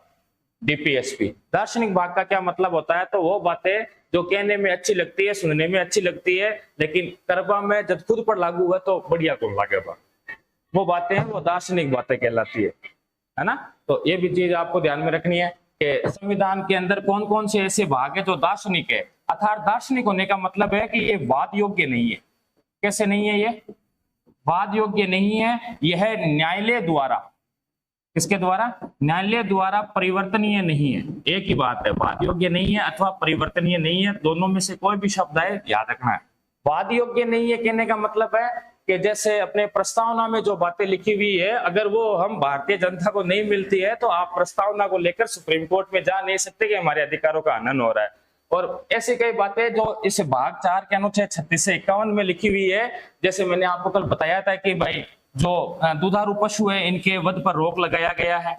डीपीएसपी। दार्शनिक भाग का क्या मतलब होता है? तो वो बातें जो कहने में अच्छी लगती है, सुनने में अच्छी लगती है, लेकिन करबा में जब खुद पर लागू हुआ तो बढ़िया को लागेगा, वो बातें हैं वो दार्शनिक बातें कहलाती है ना। तो ये भी चीज आपको ध्यान में रखनी है कि संविधान के अंदर कौन कौन से ऐसे भाग है जो दार्शनिक है। अर्थात दार्शनिक होने का मतलब है कि ये वाद योग्य नहीं है। कैसे नहीं है? ये वाद योग्य नहीं है, यह न्यायालय द्वारा, किसके द्वारा? न्यायालय द्वारा परिवर्तनीय नहीं है। एक ही बात है, वाद योग्य नहीं है अथवा परिवर्तनीय नहीं है, दोनों में से कोई भी शब्द है, याद रखना है। वाद योग्य नहीं है कहने का मतलब है कि जैसे अपने प्रस्तावना में जो बातें लिखी हुई है, अगर वो हम भारतीय जनता को नहीं मिलती है तो आप प्रस्तावना को लेकर सुप्रीम कोर्ट में जा नहीं सकते कि हमारे अधिकारों का हनन हो रहा है। और ऐसी कई बातें जो इस भाग 4 के अनुच्छेद 36 से 51 में लिखी हुई है, जैसे मैंने आपको कल बताया था कि भाई जो दुधारू पशु है इनके वध पर रोक लगाया गया है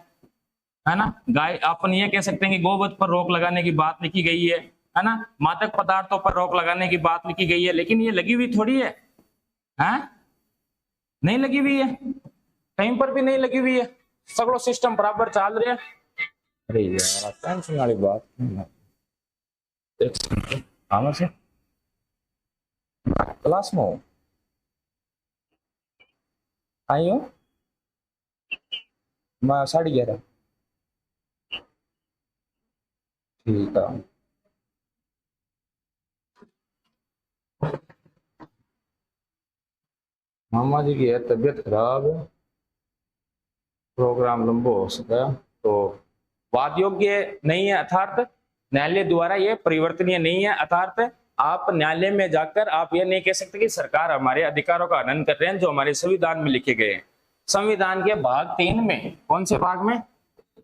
ना। गाय, अपन ये कह सकते हैं कि गोवध पर रोक लगाने की बात लिखी गई है ना। मादक पदार्थों पर रोक लगाने की बात लिखी गई है, लेकिन ये लगी हुई थोड़ी है, नहीं लगी हुई है, कहीं पर भी नहीं लगी हुई है, सगड़ो सिस्टम बराबर चल रहा है। अरे यार टेंशन वाली बात से क्लास में हो आई हो मैं 11:30। ठीक है, मामा जी की है तबीयत खराब, प्रोग्राम लंबा हो सका। तो वाद योग्य नहीं है अर्थात न्यायालय द्वारा ये परिवर्तनीय नहीं है, अर्थात आप न्यायालय में जाकर आप ये नहीं कह सकते कि सरकार हमारे अधिकारों का हनन कर रहे हैं जो हमारे संविधान में लिखे गए हैं। संविधान के भाग 3 में, कौन से भाग में?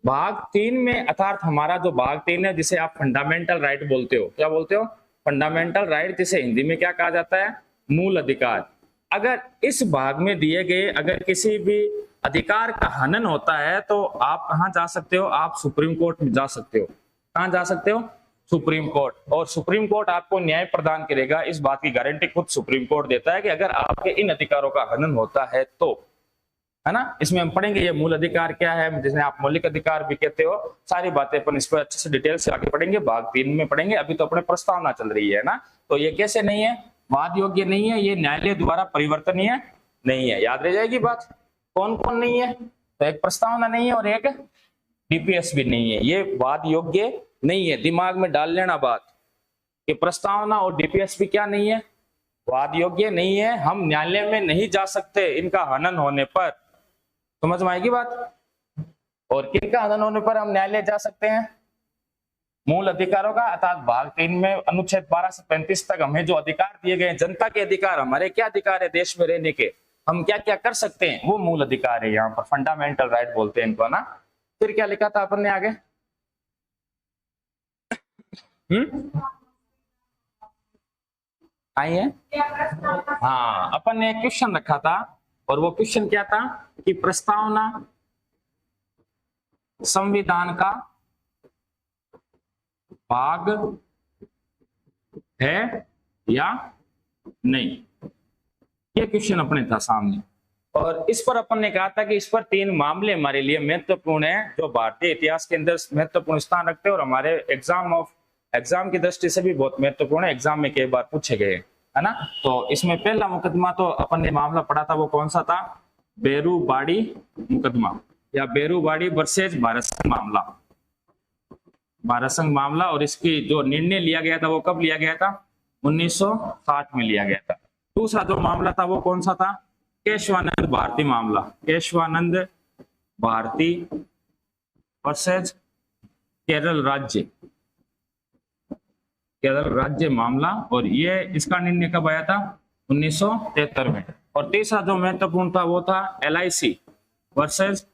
भाग 3 में, अर्थात हमारा जो भाग 3 है जिसे आप फंडामेंटल राइट बोलते हो, क्या बोलते हो? फंडामेंटल राइट, जिसे हिंदी में क्या कहा जाता है, मूल अधिकार। अगर इस भाग में दिए गए अगर किसी भी अधिकार का हनन होता है तो आप कहां जा सकते हो, आप सुप्रीम कोर्ट में जा सकते हो। कहां जा सकते हो, सुप्रीम कोर्ट। और सुप्रीम कोर्ट आपको न्याय प्रदान करेगा, इस बात की गारंटी खुद सुप्रीम कोर्ट देता है कि अगर आपके इन अधिकारों का हनन होता है तो, है ना। इसमें हम पढ़ेंगे ये मूल अधिकार क्या है, जिसे आप मौलिक अधिकार भी कहते हो, सारी बातें अपन इस पर अच्छे से डिटेल से आगे पढ़ेंगे, भाग 3 में पढ़ेंगे। अभी तो अपने प्रस्तावना चल रही है ना, तो ये कैसे नहीं है, वाद योग्य नहीं है, ये न्यायालय द्वारा परिवर्तनीय नहीं है। याद रह जाएगी बात, कौन कौन नहीं है, तो एक प्रस्तावना नहीं है और एक डीपीएस भी नहीं है, ये वाद योग्य नहीं है। दिमाग में डाल लेना बात कि प्रस्तावना और डीपीएस भी क्या नहीं है, वाद योग्य नहीं है। हम न्यायालय में नहीं जा सकते इनका हनन होने पर, समझ में आएगी बात। और किनका हनन होने पर हम न्यायालय जा सकते हैं, मूल अधिकारों का, अर्थात भाग 3 में अनुच्छेद 12 से 35 तक हमें जो अधिकार दिए गए, जनता के अधिकार, हमारे क्या अधिकार है देश में रहने के, हम क्या क्या कर सकते हैं, वो मूल अधिकार है। यहाँ पर फंडामेंटल राइट बोलते हैं इनको ना। फिर क्या लिखा था अपन ने आगे, आई है, हाँ, अपन ने एक क्वेश्चन रखा था और वो क्वेश्चन क्या था कि प्रस्तावना संविधान का भाग है या नहीं, ये क्वेश्चन अपने था सामने। और इस पर अपन ने कहा था कि इस पर 3 मामले हमारे लिए महत्वपूर्ण है, जो भारतीय इतिहास के अंदर महत्वपूर्ण स्थान रखते हैं और हमारे एग्जाम की दृष्टि से भी बहुत महत्वपूर्ण है, एग्जाम में कई बार पूछे गए, है ना। तो इसमें पहला मुकदमा तो अपन ने मामला पढ़ा था, वो कौन सा था, बेरूबाड़ी मुकदमा या बेरूबाड़ी वर्सेज भारत संघ मामला, भारत संघ मामला। और इसकी जो निर्णय लिया गया था वो कब लिया गया था, 1960 में लिया गया था। दूसरा जो मामला था वो कौन सा था, केशवानंद भारती मामला, केशवानंद भारती वर्सेज केरल राज्य मामला, और ये इसका निर्णय कब आया था, 1973 में। और तीसरा जो महत्वपूर्ण था वो था LIC वर्सेज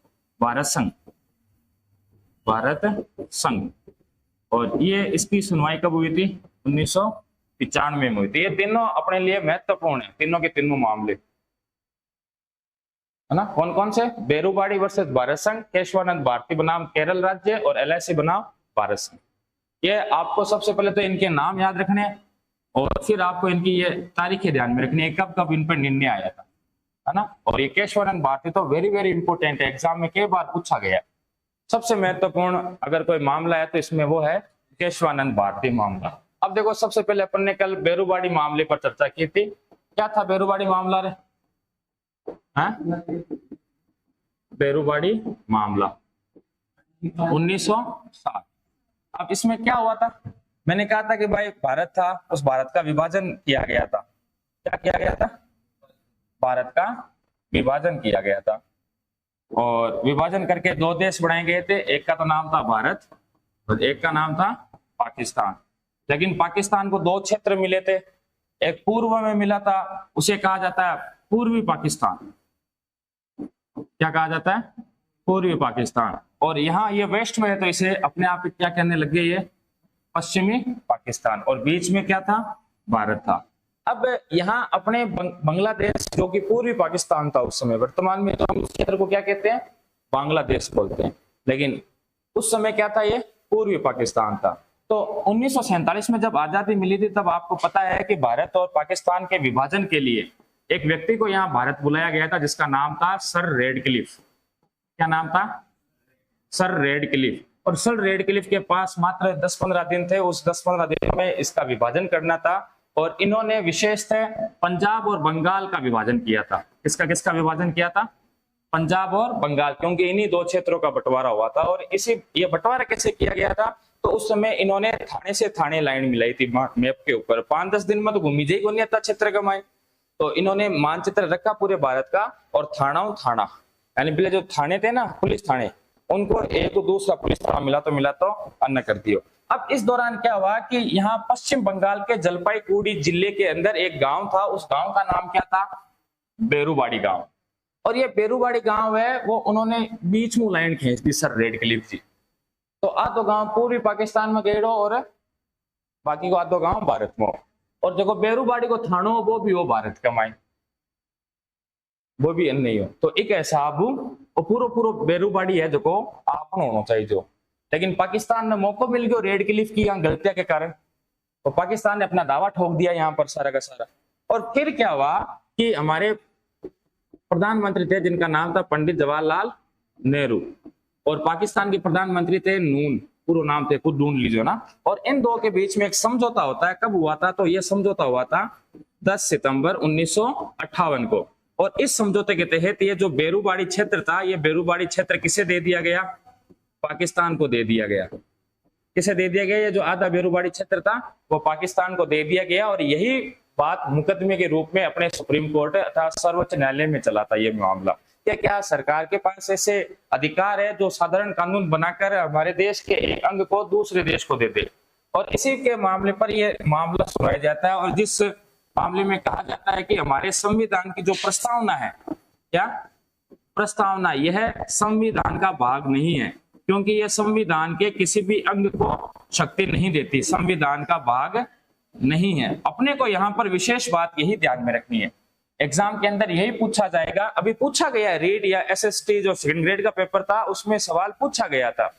भारत संघ, और ये इसकी सुनवाई कब हुई थी, 1995 में हुई थी। ये तीनों अपने लिए महत्वपूर्ण है, तीनों के तीनों मामले, है ना। कौन कौन से, बेरूबाड़ी वर्सेज भारत संघ, केशवानंद भारती बनाम केरल राज्य और LIC बनाम भारत संघ। ये आपको सबसे पहले तो इनके नाम याद रखने और फिर आपको इनकी ये तारीखें ध्यान में रखनी है, कब कब इन पर निर्णय आया था, है ना। और ये केशवानंद भारती तो वेरी वेरी इंपॉर्टेंट है, एग्जाम में कई बार पूछा गया। सबसे महत्वपूर्ण अगर कोई मामला है तो इसमें वो है केशवानंद भारती मामला। अब देखो, सबसे पहले अपन ने कल बेरूबाड़ी मामले पर चर्चा की थी। क्या था बेरूबाड़ी मामला रे, बेरूबाड़ी मामला 1960। अब इसमें क्या हुआ था, मैंने कहा था कि भाई भारत था, उस भारत का विभाजन किया गया था। क्या किया गया था, भारत का विभाजन किया गया था, और विभाजन करके 2 देश बनाए गए थे, एक का तो नाम था भारत और एक का नाम था पाकिस्तान। लेकिन पाकिस्तान को 2 क्षेत्र मिले थे, एक पूर्व में मिला था, उसे कहा जाता है पूर्वी पाकिस्तान। क्या कहा जाता है, पूर्वी पाकिस्तान। और यहाँ ये वेस्ट में है तो इसे अपने आप क्या कहने लग गए, ये पश्चिमी पाकिस्तान। और बीच में क्या था, भारत था। अब यहाँ अपने बांग्लादेश, जो कि पूर्वी पाकिस्तान था उस समय, वर्तमान में तो हम उस क्षेत्र को क्या कहते हैं, बांग्लादेश बोलते हैं, लेकिन उस समय क्या था, ये पूर्वी पाकिस्तान था। तो 1947 में जब आजादी मिली थी, तब आपको पता है कि भारत और पाकिस्तान के विभाजन के लिए एक व्यक्ति को यहाँ भारत बुलाया गया था, जिसका नाम था सर रेडक्लिफ। क्या नाम था, सर रेडक्लिफ। और सर रेडक्लिफ के पास मात्र 10-15 दिन थे, उस 10-15 दिन में इसका विभाजन करना था। और इन्होंने विशेषतः पंजाब और बंगाल का विभाजन किया था। किसका विभाजन किया था, पंजाब और बंगाल, क्योंकि इन्हीं 2 क्षेत्रों का बंटवारा हुआ था। और ये बंटवारा कैसे किया गया था, तो उस समय इन्होंने थाने से थाने लाइन मिलाई थी मैप के ऊपर। 5-10 दिन में तो घूमी जाएगी नहीं था क्षेत्र कमाए, तो इन्होंने मानचित्र रखा पूरे भारत का, और थाना यानी पहले जो थाने थे ना, पुलिस थाने, उनको एक दूसरा पुलिस थाना मिला तो अन्य कर दियो। अब इस दौरान क्या हुआ कि यहाँ पश्चिम बंगाल के जलपाईगुड़ी जिले के अंदर एक गांव था, उस गांव का नाम क्या था, बेरूबाड़ी गांव। और ये बेरूबाड़ी गांव है, वो उन्होंने बीच में लाइन खींच दी सर रेडक्लिफ जी। तो आ तो गांव पूर्वी पाकिस्तान में गएड़ो और बाकी को आधो गांव भारत में हो। और जो बेरूबाड़ी को थानो हो वो भी हो भारत का माई, वो भी अन्य नहीं हो। तो एक हिसाब और पूरा पूरा बेरूबाड़ी है जो आपन होना चाहिए जो। लेकिन पाकिस्तान ने मौका मिल गया रेड क्लिफ की यहाँ गलतियां के कारण, तो पाकिस्तान ने अपना दावा ठोक दिया यहाँ पर सारा का सारा। और फिर क्या हुआ कि हमारे प्रधानमंत्री थे जिनका नाम था पंडित जवाहरलाल नेहरू, और पाकिस्तान के प्रधानमंत्री थे नून, पूरा नाम थे, खुद ढूंढ लीजिए ना। और इन दो के बीच में एक समझौता होता है। कब हुआ था? तो यह समझौता हुआ था 10 सितंबर 1958 को। और इस समझौते के तहत ये जो बेरूबाड़ी क्षेत्र था, ये बेरूबाड़ी क्षेत्र किसे दे दिया गया? पाकिस्तान को दे दिया गया। किसे दे दिया गया? ये जो आधा बेरूबाड़ी क्षेत्र था वो पाकिस्तान को दे दिया गया। और यही बात मुकदमे के रूप में अपने सुप्रीम कोर्ट अर्थात सर्वोच्च न्यायालय में चला था ये मामला। क्या सरकार के पास ऐसे अधिकार है जो साधारण कानून बनाकर हमारे देश के एक अंग को दूसरे देश को दे दे? और इसी के मामले पर यह मामला सुनाया जाता है। और जिस मामले में कहा जाता है कि हमारे संविधान की जो प्रस्तावना है, क्या प्रस्तावना, यह संविधान का भाग नहीं है, क्योंकि यह संविधान के किसी भी अंग को शक्ति नहीं देती, संविधान का भाग नहीं है। अपने को यहाँ पर विशेष बात यही ध्यान में रखनी है, एग्जाम के अंदर यही पूछा जाएगा। अभी पूछा गया है रीड या एसएसटी जो सेकंड ग्रेड का पेपर था उसमें सवाल पूछा गया था।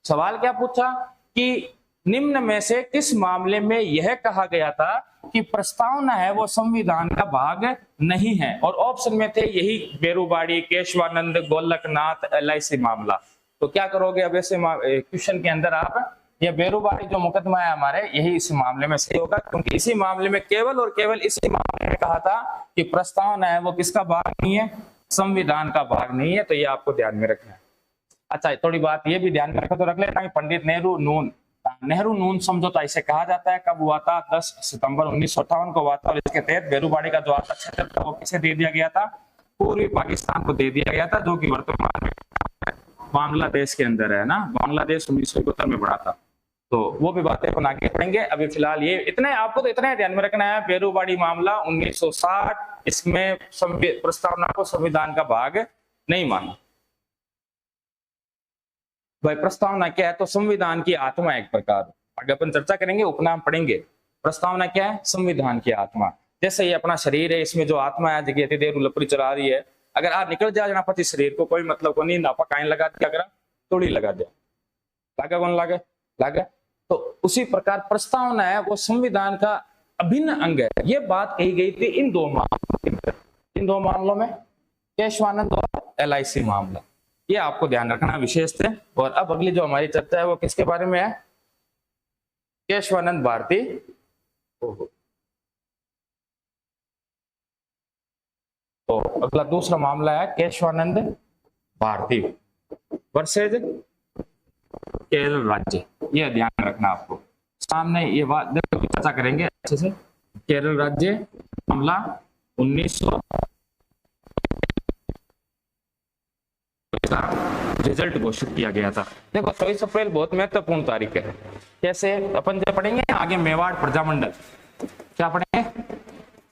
सवाल क्या पूछा कि निम्न में से किस मामले में यह कहा गया था कि प्रस्तावना है वो संविधान का भाग नहीं है? और ऑप्शन में थे यही बेरूबाड़ी, केशवानंद, गोलकनाथ, LIC मामला। तो क्या करोगे अब ऐसे क्वेश्चन के अंदर आप? ये बेरूबाड़ी जो मुकदमा है हमारे, यही इस मामले में सही होगा, क्योंकि इसी मामले में केवल और केवल इसी मामले में कहा था कि प्रस्तावना है वो किसका भाग नहीं है? संविधान का भाग नहीं है। तो ये आपको ध्यान में रखना है। अच्छा, थोड़ी बात ये भी ध्यान में रखो तो रख लेना, पंडित नेहरू नून समझौता इसे कहा जाता है। कब हुआ था? 10 सितंबर 1958 को हुआ था। और इसके तहत बेरूबाड़ी का जो आधा क्षेत्र था वो किसे दे दिया गया था? पूर्वी पाकिस्तान को दे दिया गया था, जो कि वर्तमान में बांग्लादेश के अंदर है ना। बांग्लादेश 1971 में बना था। तो वो भी बातें अपन आगे पढ़ेंगे। अभी फिलहाल ये इतने, आपको तो इतना ध्यान में रखना है, बेरूबाड़ी मामला 1960, इसमें प्रस्तावना को संविधान का भाग नहीं माना। भाई प्रस्तावना क्या है? तो संविधान की आत्मा एक प्रकार, आगे अपन चर्चा करेंगे, उपनाम पढ़ेंगे। प्रस्तावना क्या है? संविधान की आत्मा। जैसे ये अपना शरीर है, इसमें जो आत्मा है जगह देर लपड़ी चला रही है, अगर आप निकल जाए जना पति शरीर को, कोई मतलब को नहीं, आपा काइन लगा दिया, अगर तोड़ी लगा दिया, लागे कौन लागे? लागे। तो उसी प्रकार प्रस्तावना है वो संविधान का अभिन्न अंग है। ये बात कही गई थी इन दो मामलों में, केशवानंद और LIC मामला। ये आपको ध्यान रखना विशेष थे। और अब अगली जो हमारी चर्चा है वो किसके बारे में है? केशवानंद भारती। तो अगला दूसरा मामला है केशवानंद भारती वर्सेज केरल राज्य। यह ध्यान रखना आपको, सामने ये बात देखो, चर्चा करेंगे अच्छे से। केरल राज्य मामला 1900 रिजल्ट घोषित किया गया था। देखो 24 अप्रैल बहुत महत्वपूर्ण तारीख है। कैसे? अपन जो पढ़ेंगे आगे मेवाड़ प्रजामंडल, क्या पढ़ेंगे?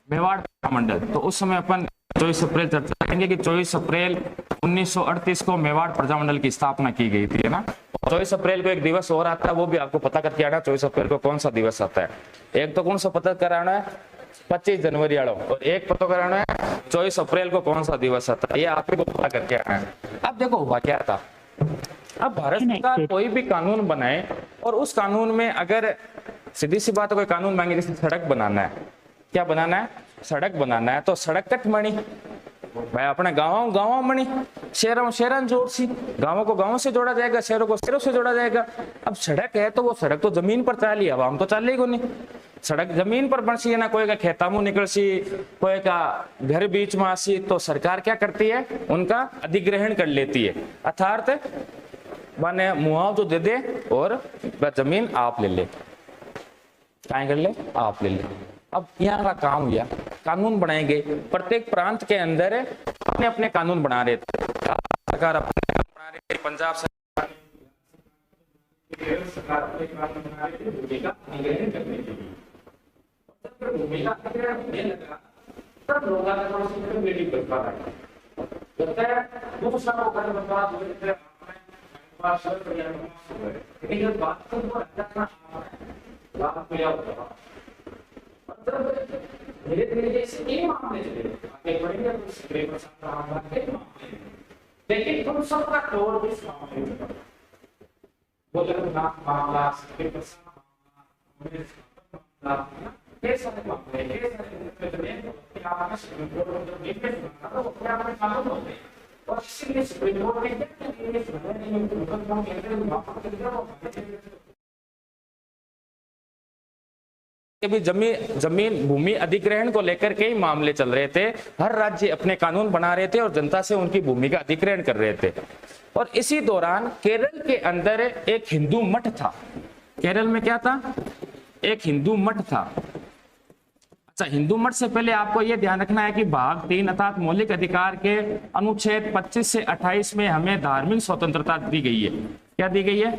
मेवाड़ प्रजामंडल। तो उस समय अपन 24 अप्रैल चर्चा करेंगे कि 24 अप्रैल 1938 को मेवाड़ प्रजामंडल की स्थापना की गई थी, है ना। 24 अप्रैल को एक दिवस और आता है, वो भी आपको पता करके आना 24 अप्रैल को कौन सा दिवस आता है। एक तो कौन सा पता कराना है? 25 जनवरी वालों, और एक पता कराना है 24 अप्रैल को कौन सा दिवस आता है, ये आप ही को पता करके आना है। अब देखो हुआ क्या था, अब भारत सरकार कोई भी कानून बनाए और उस कानून में अगर सीधी सी बात कोई कानून मांगे, जैसे सड़क बनाना है, क्या बनाना है? सड़क बनाना है, तो सड़क कट मणी भाई अपने गाँव मणी, शहरों जोड़ सी, गाँवों को गाँव से जोड़ा जाएगा, शहरों को शहरों से जोड़ा जाएगा। अब सड़क है तो वो सड़क तो जमीन पर चाली है, अब हम तो चालेगा नहीं। सड़क जमीन पर बनसी है ना, कोई का खेता मुंह निकल सी, कोई का घर बीच में आसी, तो सरकार क्या करती है? उनका अधिग्रहण कर लेती है, अर्थात माने मुआवजा दे दे और जमीन आप ले ले, क्या कर ले? आप ले ले। अब यहाँ का काम हुआ, कानून बनाए गए, प्रत्येक प्रांत के अंदर अपने अपने कानून बना रहे थे। सरकार अपने बना रही थी, पंजाब सरकार अपने कानून बना रही थी भूमि का अधिग्रहण करने के लिए। भूमि का अधिग्रहण होने लगा तब लोगों ने थोड़ा सा बेटी बचपा था, होता है वो सब को कर बचपा हुए थे, अपने बात कर रहे हैं। लेकिन बात तो वो अच्छा था, धीरे धीरे जैसे ये मामले चले आगे बढ़ेंगे तो सुप्रीम कोर्ट का मामला के मामले, लेकिन तुम सबका टोल इस मामले में बोले ना मामला सुप्रीम कोर्ट का मामला कैसा मामले कि आपने सुप्रीम कोर्ट में जो निर्देश बना था वो क्या आपने मालूम हो गए और इसीलिए सुप्रीम कोर्ट ने क्या निर्देश बनाया नहीं मुकदमा के अंदर मामला चल गया वो भी जमीन भूमि अधिग्रहण को लेकर के ही मामले चल रहे थे। हर राज्य अपने कानून बना रहे थे और जनता से उनकी भूमि का अधिग्रहण कर रहे थे। और इसी दौरान केरल के अंदर एक हिंदू मठ था। केरल में क्या था? एक हिंदू मठ था। अच्छा, हिंदू मठ से पहले आपको यह ध्यान रखना है कि भाग 3 अर्थात मौलिक अधिकार के अनुच्छेद 25 से 28 में हमें धार्मिक स्वतंत्रता दी गई है। क्या दी गई है?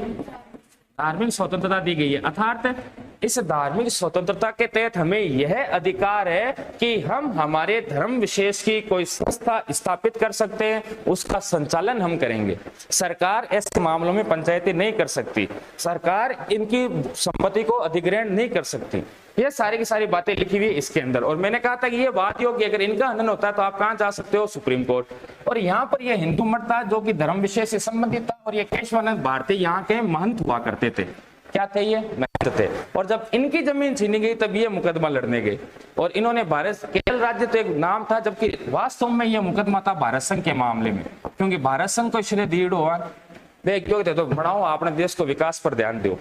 धार्मिक स्वतंत्रता दी गई है। अर्थात इस धार्मिक स्वतंत्रता के तहत हमें यह अधिकार है कि हम हमारे धर्म विशेष की कोई संस्था स्थापित कर सकते हैं, उसका संचालन हम करेंगे। सरकार ऐसे मामलों में पंचायती नहीं कर सकती, सरकार इनकी संपत्ति को अधिग्रहण नहीं कर सकती। ये सारी की सारी बातें लिखी हुई इसके अंदर। और मैंने कहा था कि ये बात योग्य, अगर इनका हनन होता है तो आप कहां जा सकते हो? Supreme court. और यहाँ पर यह हिंदू मठ था जो कि धर्म विषय से संबंधित था और ये केशवानंद भारती यहाँ के महंत हुआ करते थे। क्या थे ये? महंत थे। और जब इनकी जमीन छीनी गई तब ये मुकदमा लड़ने गए और इन्होंने भारत केरल राज्य तो एक नाम था, जबकि वास्तव में यह मुकदमा था भारत संघ के मामले में, क्योंकि भारत संघ को श्रेय दृढ़ हुआ देखियो तो बढ़ाओ अपने देश को विकास पर ध्यान दो।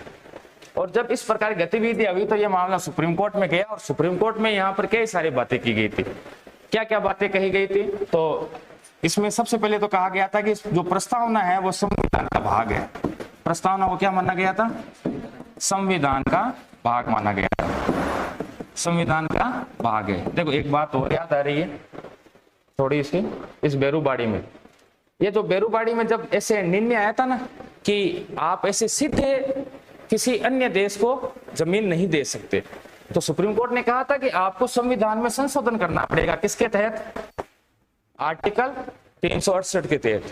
और जब इस प्रकार गतिविधि हुई तो यह मामला सुप्रीम कोर्ट में गया और सुप्रीम कोर्ट में यहाँ पर कई सारी बातें की गई थी। क्या क्या बातें कही गई थी? तो इसमें सबसे पहले तो कहा गया था कि जो प्रस्तावना है वो संविधान का भाग है। प्रस्तावना को क्या माना गया था? संविधान का भाग माना गया था। संविधान का भाग है। देखो एक बात और याद आ रही है थोड़ी सी, इस बेरूबाड़ी में, ये जो बेरूबाड़ी में जब ऐसे निर्णय आया था ना कि आप ऐसे सीधे किसी अन्य देश को जमीन नहीं दे सकते, तो सुप्रीम कोर्ट ने कहा था कि आपको संविधान में संशोधन करना पड़ेगा। किसके तहत? आर्टिकल 368 के तहत।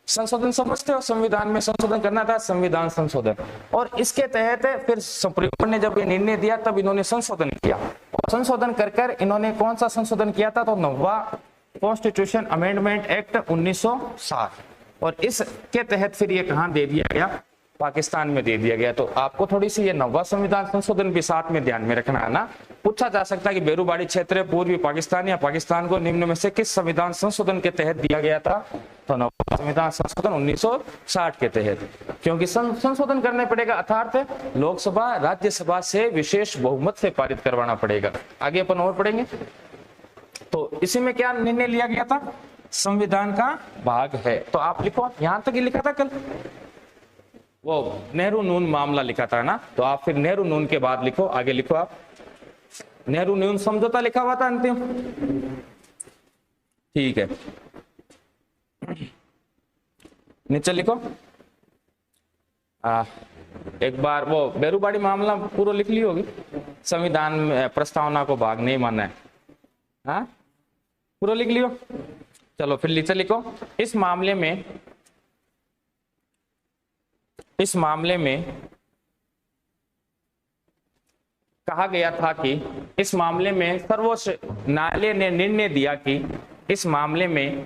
संशोधन समझते हो? संविधान में संशोधन करना था, संविधान संशोधन। और इसके तहत फिर सुप्रीम कोर्ट ने जब ये निर्णय दिया तब इन्होंने संशोधन किया। और संशोधन कर इन्होंने कौन सा संशोधन किया था? तो 9वां कॉन्स्टिट्यूशन अमेंडमेंट एक्ट 1960। और इसके तहत फिर ये कहां दे दिया गया? पाकिस्तान में दे दिया गया। तो आपको थोड़ी सी ये 9वां संविधान संशोधन भी साथ में ध्यान में रखना है ना। पूछा जा सकता है कि बेरूबाड़ी क्षेत्र पूर्वी पाकिस्तान या पाकिस्तान को निम्न में से किस संविधान संशोधन के तहत दिया गया था? तो 9वां संविधान संशोधन 1960 के तहत, क्योंकि संशोधन करने पड़ेगा अर्थात लोकसभा राज्यसभा से विशेष बहुमत से पारित करवाना पड़ेगा। आगे अपन और पढ़ेंगे। तो इसी में क्या निर्णय लिया गया था? संविधान का भाग है। तो आप लिखो, यहां तक ही लिखा था कल, वो नेहरू नून मामला लिखा था ना, तो आप फिर नेहरू नून के बाद लिखो, आगे लिखो आप नेहरू नून समझौता लिखा हुआ था अंतिम। ठीक है, नीचे लिखो। एक बार वो बेरूबाड़ी मामला पूरा लिख ली होगी। संविधान में प्रस्तावना को भाग नहीं माना है, हाँ पूरा लिख लियो। चलो फिर नीचे लिखो। इस मामले में कहा गया था कि इस मामले में सर्वोच्च न्यायालय ने निर्णय दिया कि इस मामले में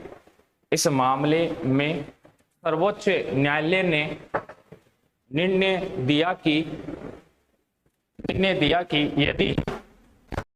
सर्वोच्च न्यायालय ने निर्णय दिया कि यदि